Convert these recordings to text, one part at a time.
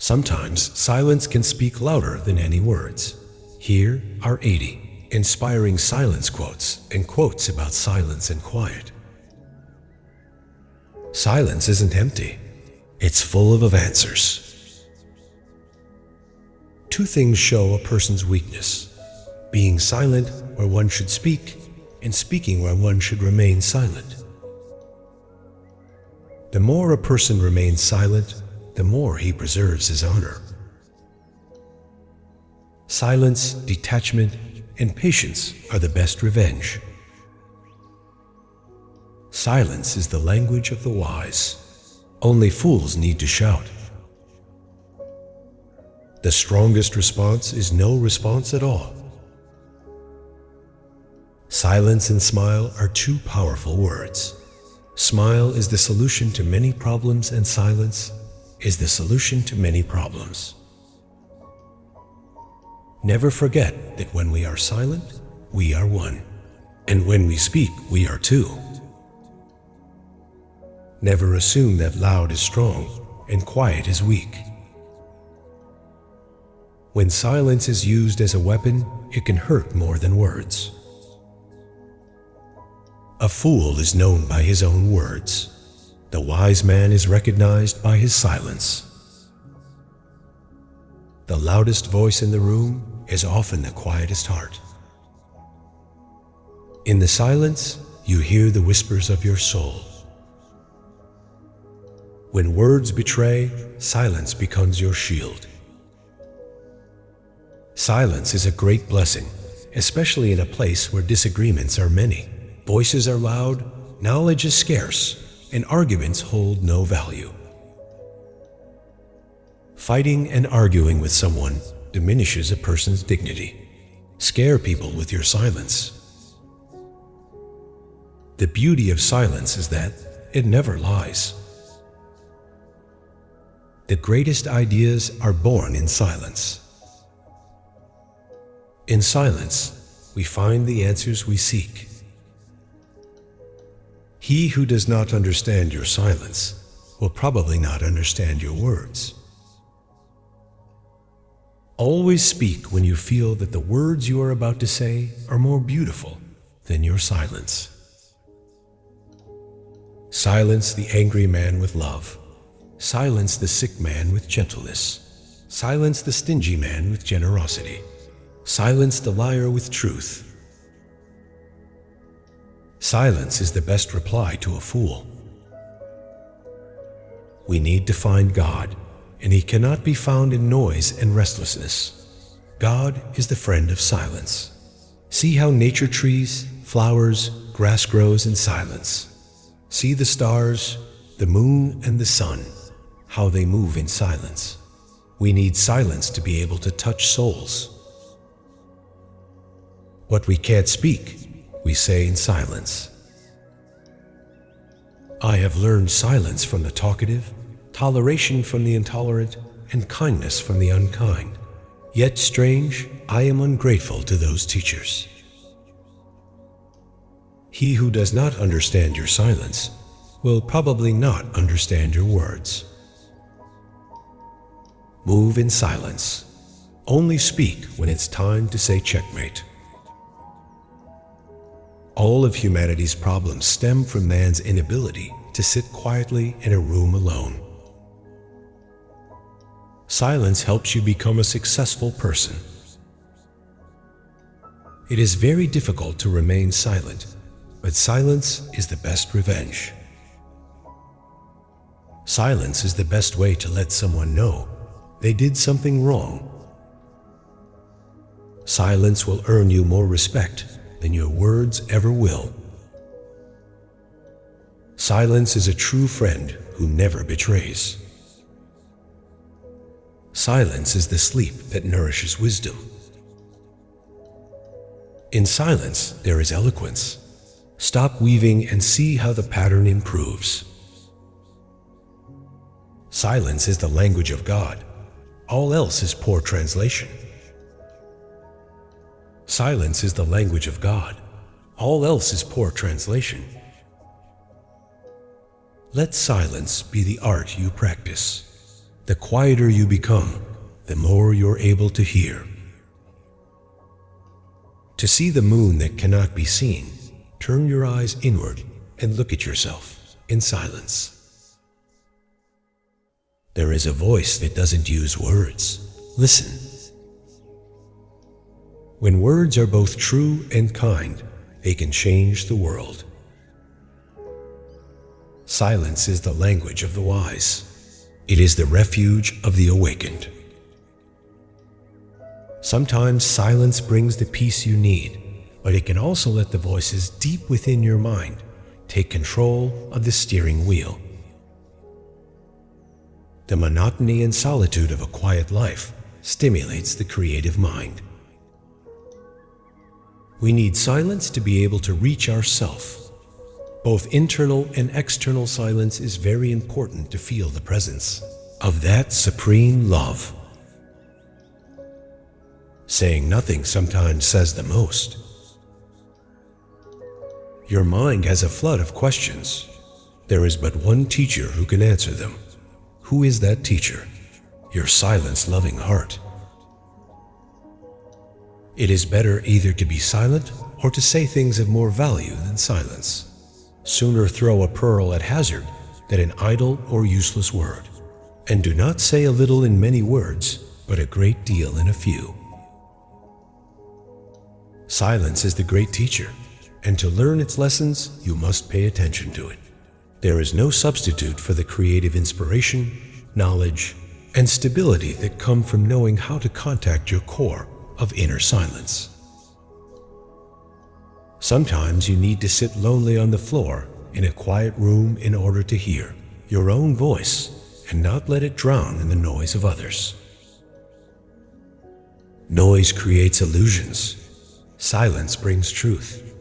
Sometimes silence can speak louder than any words. Here are 80 inspiring silence quotes and quotes about silence and quiet. Silence isn't empty. It's full of answers. Two things show a person's weakness: being silent where one should speak, and speaking where one should remain silent. The more a person remains silent, the more he preserves his honor. Silence, detachment, and patience are the best revenge. Silence is the language of the wise. Only fools need to shout. The strongest response is no response at all. Silence and smile are two powerful words. Smile is the solution to many problems, and silence is the solution to many problems. Never forget that when we are silent, we are one, and when we speak, we are two. Never assume that loud is strong and quiet is weak. When silence is used as a weapon, it can hurt more than words. A fool is known by his own words. The wise man is recognized by his silence. The loudest voice in the room is often the quietest heart. In the silence, you hear the whispers of your soul. When words betray, silence becomes your shield. Silence is a great blessing, especially in a place where disagreements are many. Voices are loud, knowledge is scarce, and arguments hold no value. Fighting and arguing with someone diminishes a person's dignity. Scare people with your silence. The beauty of silence is that it never lies. The greatest ideas are born in silence. In silence, we find the answers we seek. He who does not understand your silence will probably not understand your words. Always speak when you feel that the words you are about to say are more beautiful than your silence. Silence the angry man with love. Silence the sick man with gentleness. Silence the stingy man with generosity. Silence the liar with truth. Silence is the best reply to a fool. We need to find God, and He cannot be found in noise and restlessness. God is the friend of silence. See how nature trees, flowers, grass grows in silence. See the stars, the moon, and the sun, how they move in silence. We need silence to be able to touch souls. What we can't speak, we say in silence. I have learned silence from the talkative, toleration from the intolerant, and kindness from the unkind. Yet strange, I am ungrateful to those teachers. He who does not understand your silence will probably not understand your words. Move in silence. Only speak when it's time to say checkmate. All of humanity's problems stem from man's inability to sit quietly in a room alone. Silence helps you become a successful person. It is very difficult to remain silent, but silence is the best revenge. Silence is the best way to let someone know they did something wrong. Silence will earn you more respect than your words ever will. Silence is a true friend who never betrays. Silence is the sleep that nourishes wisdom. In silence, there is eloquence. Stop weaving and see how the pattern improves. Silence is the language of God. All else is poor translation. Silence is the language of God. All else is poor translation. Let silence be the art you practice. The quieter you become, the more you're able to hear. To see the moon that cannot be seen, turn your eyes inward and look at yourself in silence. There is a voice that doesn't use words. Listen. When words are both true and kind, they can change the world. Silence is the language of the wise. It is the refuge of the awakened. Sometimes silence brings the peace you need, but it can also let the voices deep within your mind take control of the steering wheel. The monotony and solitude of a quiet life stimulates the creative mind. We need silence to be able to reach ourself. Both internal and external silence is very important to feel the presence of that supreme love. Saying nothing sometimes says the most. Your mind has a flood of questions. There is but one teacher who can answer them. Who is that teacher? Your silence-loving heart. It is better either to be silent or to say things of more value than silence. Sooner throw a pearl at hazard than an idle or useless word. And do not say a little in many words, but a great deal in a few. Silence is the great teacher, and to learn its lessons, you must pay attention to it. There is no substitute for the creative inspiration, knowledge, and stability that come from knowing how to contact your core of inner silence. Sometimes you need to sit lonely on the floor in a quiet room in order to hear your own voice and not let it drown in the noise of others. Noise creates illusions. Silence brings truth.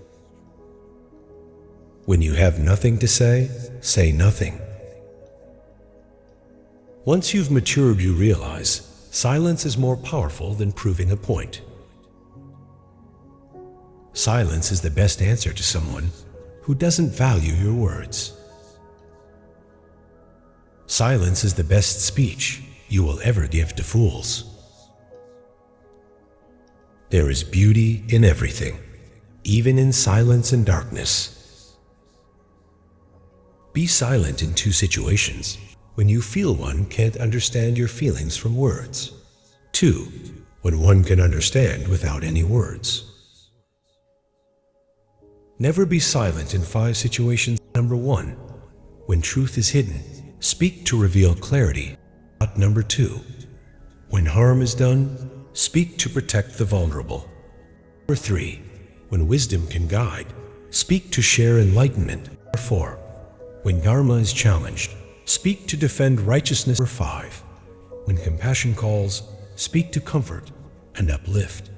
When you have nothing to say, say nothing. Once you've matured, you realize silence is more powerful than proving a point. Silence is the best answer to someone who doesn't value your words. Silence is the best speech you will ever give to fools. There is beauty in everything, even in silence and darkness. Be silent in two situations: when you feel one can't understand your feelings from words. 2, when one can understand without any words. Never be silent in 5 situations. Number 1, when truth is hidden, speak to reveal clarity. Number 2, when harm is done, speak to protect the vulnerable. Number 3, when wisdom can guide, speak to share enlightenment. Number 4, when dharma is challenged, speak to defend righteousness. Number 5, when compassion calls, speak to comfort and uplift.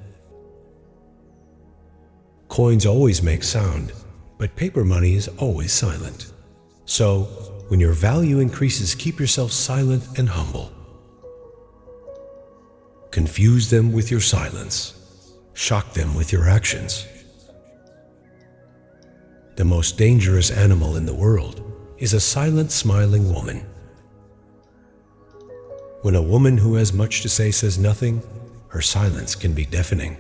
Coins always make sound, but paper money is always silent. So, when your value increases, keep yourself silent and humble. Confuse them with your silence. Shock them with your actions. The most dangerous animal in the world is a silent, smiling woman. When a woman who has much to say says nothing, her silence can be deafening.